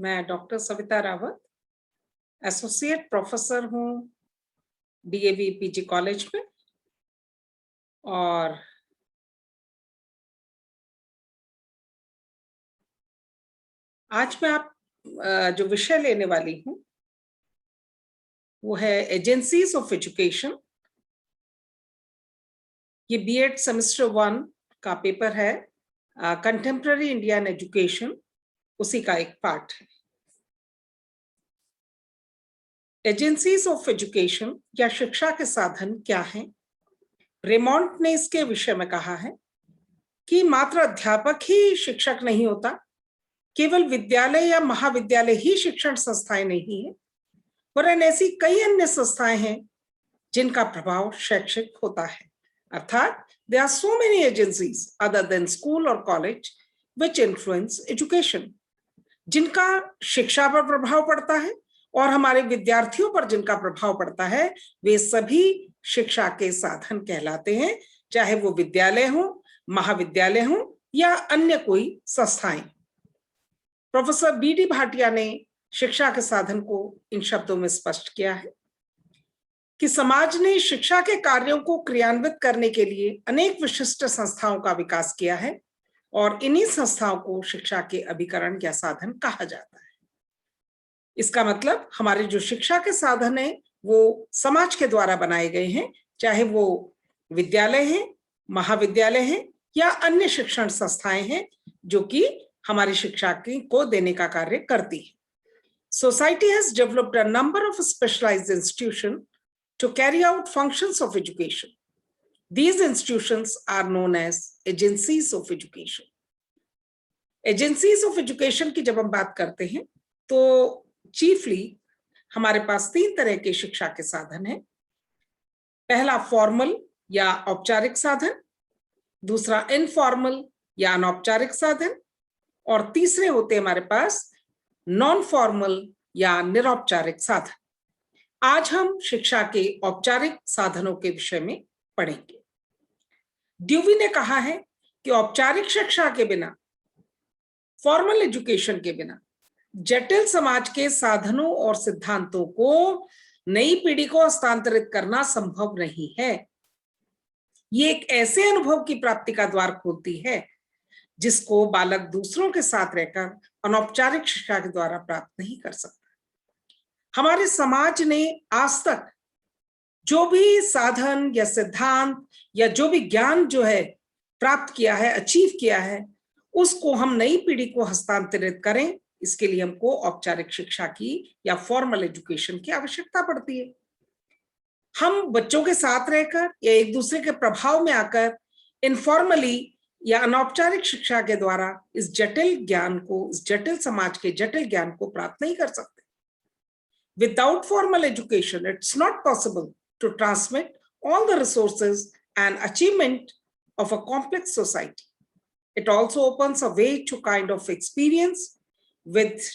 मैं doctor Savita Rawat associate professor हूँ DAV PG college में। और आज मैं आप जो विषय लेने वाली हूँ वो है एजेंसीज ऑफ एजुकेशन। ये बीएड सेमेस्टर 1 का पेपर है, कंटेम्पररी इंडियन एजुकेशन, उसी का एक पार्ट है। एजेंसीज ऑफ एजुकेशन या शिक्षा के साधन क्या हैं? रेमॉन्ट ने इसके विषय में कहा है कि मात्र अध्यापक ही शिक्षक नहीं होता, केवल विद्यालय या महाविद्यालय ही शिक्षण संस्थाएं नहीं है, वरन ऐसी कई अन्य संस्थाएं हैं जिनका प्रभाव शैक्षिक होता है। अर्थात there are so many agencies other than school or college which influence education, जिनका शिक्षा पर प्रभाव पड़ता है और हमारे विद्यार्थियों पर जिनका प्रभाव पड़ता है, वे सभी शिक्षा के साधन कहलाते हैं, चाहे वो विद्यालय हो, महाविद्यालय हो या अन्य कोई संस्थाएं। Professor BD. भाटिया ने शिक्षा के साधन को इन शब्दों में स्पष्ट किया है कि समाज ने शिक्षा के कार्यों को क्रियान्वित करने के लिए अनेक विशिष्ट संस्थाओं का विकास किया है और इन्हीं संस्थाओं को शिक्षा के अभिकरण या साधन कहा जाता है। इसका मतलब हमारे जो शिक्षा के साधन है वो समाज के द्वारा बनाए गए हैं, चाहे वो विद्यालय हैं, महाविद्यालय हैं या अन्य शिक्षण संस्थाएं हैं जो कि हमारी शिक्षा को देने का कार्य करती है। Society has developed a number of specialized institutions to carry out functions of education. These institutions are known as agencies of education. Agencies of education की जब हम बात करते हैं तो chiefly हमारे पास 3 तरह के शिक्षा के साधन हैं। पहला फॉर्मल या औपचारिक साधन, दूसरा इनफॉर्मल या अनौपचारिक साधन, और तीसरे होते हमारे पास नॉन फॉर्मल या निरौपचारिक साधन। आज हम शिक्षा के औपचारिक साधनों के विषय में पढ़ेंगे। ड्यूवी ने कहा है कि औपचारिक शिक्षा के बिना, फॉर्मल एजुकेशन के बिना जटिल समाज के साधनों और सिद्धांतों को नई पीढ़ी को हस्तांतरित करना संभव नहीं है। ये एक ऐसे अनुभव की प्राप्ति का द्वार खोलती है जिसको बालक दूसरों के साथ रहकर अनौपचारिक शिक्षा के द्वारा प्राप्त नहीं कर सकता। हमारे समाज ने आज तक जो भी साधन या सिद्धांत या जो भी ज्ञान जो है प्राप्त किया है, अचीव किया है, उसको हम नई पीढ़ी को हस्तांतरित करें, इसके लिए हमको औपचारिक शिक्षा की या फॉर्मल एजुकेशन की आवश्यकता पड़ती है। हम बच्चों के साथ रहकर या एक दूसरे के प्रभाव में आकर इनफॉर्मली या अनौपचारिक शिक्षा के द्वारा इस जटिल ज्ञान को, इस जटिल समाज के जटिल ज्ञान को प्राप्त नहीं कर सकते। Without formal education, it's not possible to transmit all the resources and achievement of a complex society. It also opens a way to kind of experience which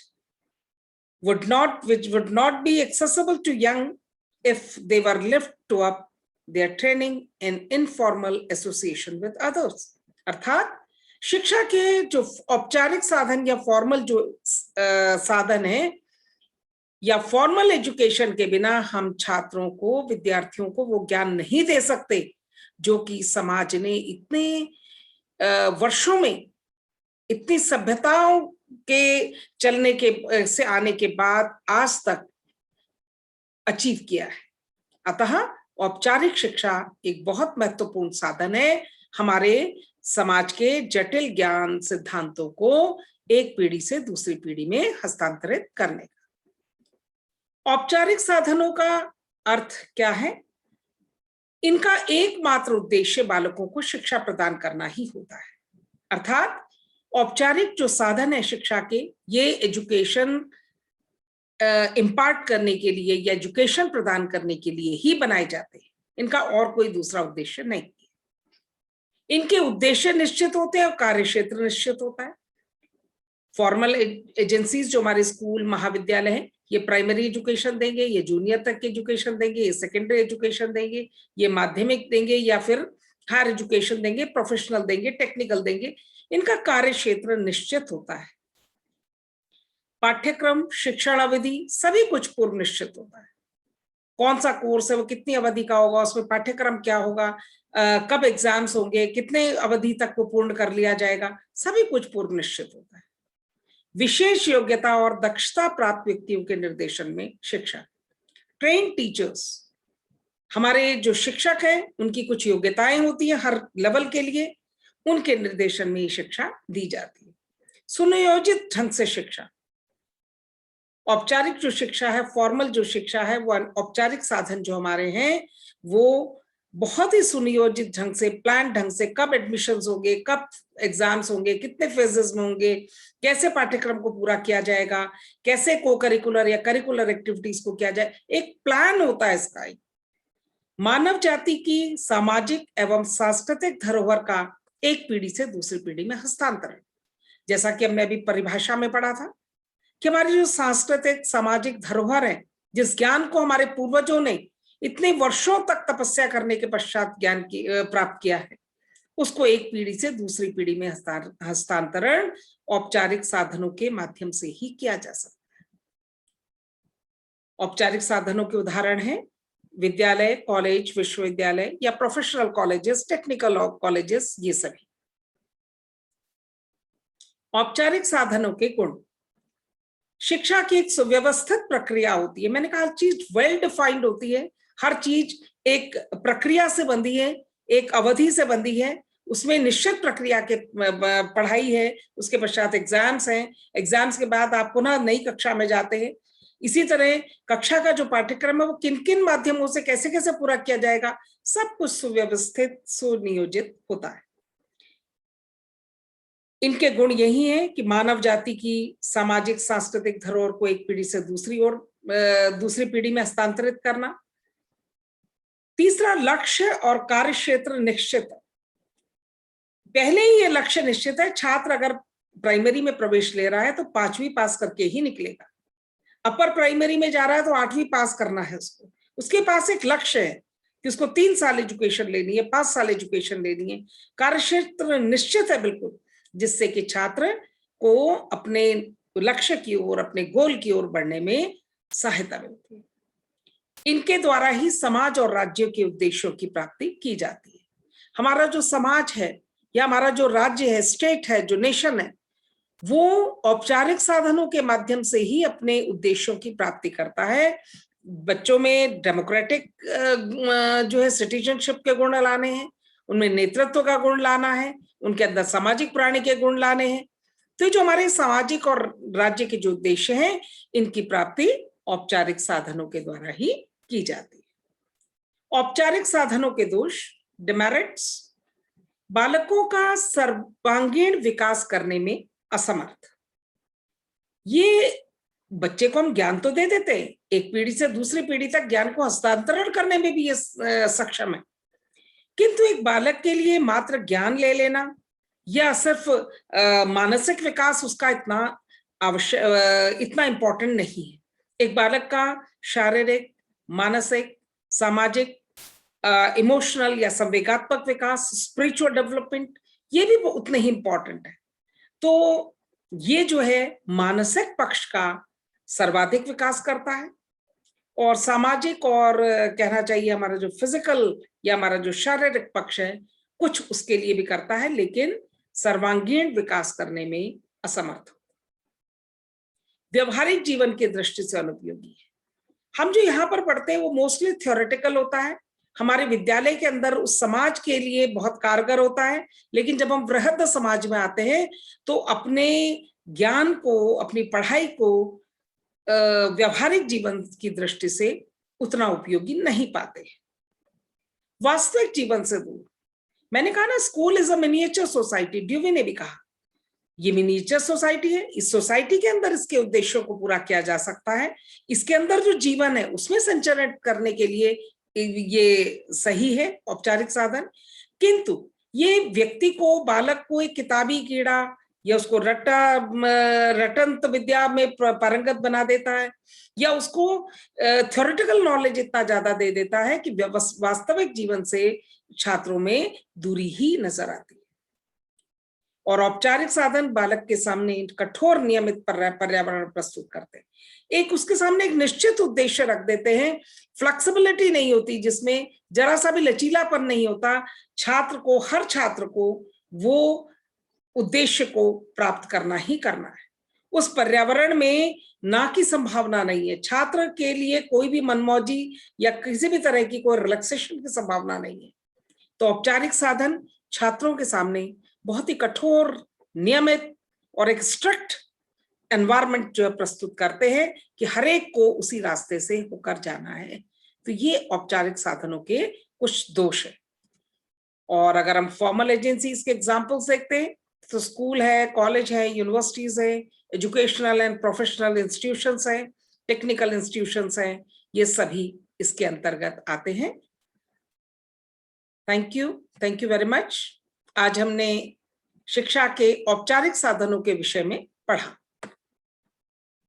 would not be accessible to young if they were left to up their training in informal association with others. अर्थात शिक्षा के जो औपचारिक साधन या formal जो साधन है या फॉर्मल एजुकेशन के बिना हम छात्रों को, विद्यार्थियों को वो ज्ञान नहीं दे सकते जो कि समाज ने इतने वर्षों में, इतनी सभ्यताओं के चलने के से आने के बाद आज तक अचीव किया है। अतः औपचारिक शिक्षा एक बहुत महत्वपूर्ण साधन है हमारे समाज के जटिल ज्ञान सिद्धांतों को एक पीढ़ी से दूसरी पीढ़ी में हस्तांतरित करने का। औपचारिक साधनों का अर्थ क्या है? इनका एकमात्र उद्देश्य बालकों को शिक्षा प्रदान करना ही होता है। अर्थात औपचारिक जो साधन है शिक्षा के, ये एजुकेशन इम्पार्ट करने के लिए या एजुकेशन प्रदान करने के लिए ही बनाए जाते हैं। इनका और कोई दूसरा उद्देश्य नहीं है। इनके उद्देश्य निश्चित होते हैं और कार्य क्षेत्र निश्चित होता है। फॉर्मल एजेंसीज जो हमारे स्कूल, महाविद्यालय हैं, ये प्राइमरी एजुकेशन देंगे, ये जूनियर तक की एजुकेशन देंगे, ये सेकेंडरी एजुकेशन देंगे, ये माध्यमिक देंगे या फिर हायर एजुकेशन देंगे, प्रोफेशनल देंगे, टेक्निकल देंगे। इनका कार्य क्षेत्र निश्चित होता है। पाठ्यक्रम, शिक्षण अवधि सभी कुछ पूर्व निश्चित होता है। कौन सा कोर्स है, वो कितनी अवधि का होगा, उसमें पाठ्यक्रम क्या होगा, कब एग्जाम्स होंगे, कितने अवधि तक वो पूर्ण कर लिया जाएगा, सभी कुछ पूर्व निश्चित होता है। विशेष योग्यता और दक्षता प्राप्त व्यक्तियों के निर्देशन में शिक्षा। ट्रेन टीचर्स, हमारे जो शिक्षक हैं उनकी कुछ योग्यताएं होती है हर लेवल के लिए, उनके निर्देशन में शिक्षा दी जाती है। सुनियोजित ढंग से शिक्षा, औपचारिक जो शिक्षा है, फॉर्मल जो शिक्षा है, वो औपचारिक साधन जो हमारे हैं वो बहुत ही सुनियोजित ढंग से, प्लान ढंग से, कब एडमिशंस होंगे, कब एग्जाम्स होंगे, कितने फेजेस में होंगे, कैसे पाठ्यक्रम को पूरा किया जाएगा, कैसे को करिकुलर या करिकुलर एक्टिविटीज को किया जाए, एक प्लान होता है इसका। मानव जाति की सामाजिक एवं सांस्कृतिक धरोहर का एक पीढ़ी से दूसरी पीढ़ी में हस्तांतरण, जैसा कि हमने अभी परिभाषा में पढ़ा था कि हमारी जो सांस्कृतिक सामाजिक धरोहर है, जिस ज्ञान को हमारे पूर्वजों ने इतने वर्षों तक तपस्या करने के पश्चात ज्ञान की प्राप्त किया है, उसको एक पीढ़ी से दूसरी पीढ़ी में हस्तांतरण औपचारिक साधनों के माध्यम से ही किया जा सकता है। औपचारिक साधनों के उदाहरण हैं विद्यालय, कॉलेज, विश्वविद्यालय या प्रोफेशनल कॉलेजेस, टेक्निकल कॉलेजेस, ये सभी। औपचारिक साधनों के गुण, शिक्षा की एक सुव्यवस्थित प्रक्रिया होती है। मैंने कहा हर चीज वेल डिफाइंड होती है, हर चीज एक प्रक्रिया से बंधी है, एक अवधि से बंधी है, उसमें निश्चित प्रक्रिया के पढ़ाई है, उसके पश्चात एग्जाम्स हैं, एग्जाम्स के बाद आप पुनः नई कक्षा में जाते हैं। इसी तरह कक्षा का जो पाठ्यक्रम है वो किन किन माध्यमों से कैसे कैसे पूरा किया जाएगा, सब कुछ सुव्यवस्थित, सुनियोजित होता है। इनके गुण यही है कि मानव जाति की सामाजिक सांस्कृतिक धरोहर को एक पीढ़ी से दूसरी पीढ़ी में हस्तांतरित करना। तीसरा, लक्ष्य और कार्यक्षेत्र निश्चित है, पहले ही ये लक्ष्य निश्चित है। छात्र अगर प्राइमरी में प्रवेश ले रहा है तो 5वीं पास करके ही निकलेगा, अपर प्राइमरी में जा रहा है तो 8वीं पास करना है उसको, उसके पास एक लक्ष्य है कि उसको 3 साल एजुकेशन लेनी है, 5 साल एजुकेशन लेनी है। कार्यक्षेत्र निश्चित है बिल्कुल, जिससे कि छात्र को अपने लक्ष्य की ओर, अपने गोल की ओर बढ़ने में सहायता मिलती है। इनके द्वारा ही समाज और राज्यों के उद्देश्यों की प्राप्ति की जाती है। हमारा जो समाज है या हमारा जो राज्य है, स्टेट है, जो नेशन है, वो औपचारिक साधनों के माध्यम से ही अपने उद्देश्यों की प्राप्ति करता है। बच्चों में डेमोक्रेटिक जो है सिटीजनशिप के गुण लाने हैं, उनमें नेतृत्व का गुण लाना है, उनके अंदर सामाजिक प्राणी के गुण लाने हैं। तो जो हमारे सामाजिक और राज्य के जो उद्देश्य हैं, इनकी प्राप्ति औपचारिक साधनों के द्वारा ही की जाती है। औपचारिक साधनों के दोष, डिमेरिट्स, बालकों का सर्वांगीण विकास करने में असमर्थ। ये बच्चे को हम ज्ञान तो दे देते हैं, एक पीढ़ी से दूसरी पीढ़ी तक ज्ञान को हस्तांतरण करने में भी ये सक्षम है, किंतु एक बालक के लिए मात्र ज्ञान ले लेना या सिर्फ मानसिक विकास उसका इतना इंपॉर्टेंट नहीं है। एक बालक का शारीरिक, मानसिक, सामाजिक, इमोशनल या संवेगात्मक विकास, स्पिरिचुअल डेवलपमेंट, ये भी उतने ही इंपॉर्टेंट है। तो ये जो है मानसिक पक्ष का सर्वाधिक विकास करता है, और सामाजिक और कहना चाहिए हमारा जो फिजिकल या हमारा जो शारीरिक पक्ष है कुछ उसके लिए भी करता है, लेकिन सर्वांगीण विकास करने में असमर्थ। व्यवहारिक जीवन की दृष्टि से अनुपयोगी है। हम जो यहाँ पर पढ़ते हैं वो मोस्टली थ्योरेटिकल होता है, हमारे विद्यालय के अंदर उस समाज के लिए बहुत कारगर होता है, लेकिन जब हम वृहद समाज में आते हैं तो अपने ज्ञान को, अपनी पढ़ाई को व्यवहारिक जीवन की दृष्टि से उतना उपयोगी नहीं पाते। वास्तविक जीवन से दूर, मैंने कहा ना school is a miniature society, dewy ने भी कहा ये मिनिएचर सोसाइटी है, इस सोसाइटी के अंदर इसके उद्देश्यों को पूरा किया जा सकता है, इसके अंदर जो जीवन है उसमें संचरण करने के लिए ये सही है औपचारिक साधन। किंतु ये व्यक्ति को, बालक को एक किताबी कीड़ा या उसको रटंत विद्या में पारंगत बना देता है, या उसको थ्योरेटिकल नॉलेज इतना ज्यादा दे देता है कि वास्तविक जीवन से छात्रों में दूरी ही नजर आती है। और औपचारिक साधन बालक के सामने कठोर नियमित पर्यावरण प्रस्तुत करते हैं। एक उसके सामने एक निश्चित उद्देश्य रख देते हैं, फ्लेक्सिबिलिटी नहीं होती, जिसमें जरा सा भी लचीलापन नहीं होता। हर छात्र को वो उद्देश्य को प्राप्त करना ही करना है। उस पर्यावरण में ना की संभावना नहीं है, छात्र के लिए कोई भी मनमौजी या किसी भी तरह की कोई रिलैक्सेशन की संभावना नहीं है। तो औपचारिक साधन छात्रों के सामने बहुत ही कठोर, नियमित और एक स्ट्रिक्ट एनवायरनमेंट जो है प्रस्तुत करते हैं कि हर एक को उसी रास्ते से होकर जाना है। तो ये औपचारिक साधनों के कुछ दोष है। और अगर हम फॉर्मल एजेंसीज के एग्जांपल्स देखते हैं तो स्कूल है, कॉलेज है, यूनिवर्सिटीज है, एजुकेशनल एंड प्रोफेशनल इंस्टीट्यूशंस हैं, टेक्निकल इंस्टीट्यूशंस हैं, ये सभी इसके अंतर्गत आते हैं। Thank you very much. आज हमने शिक्षा के औपचारिक साधनों के विषय में पढ़ा।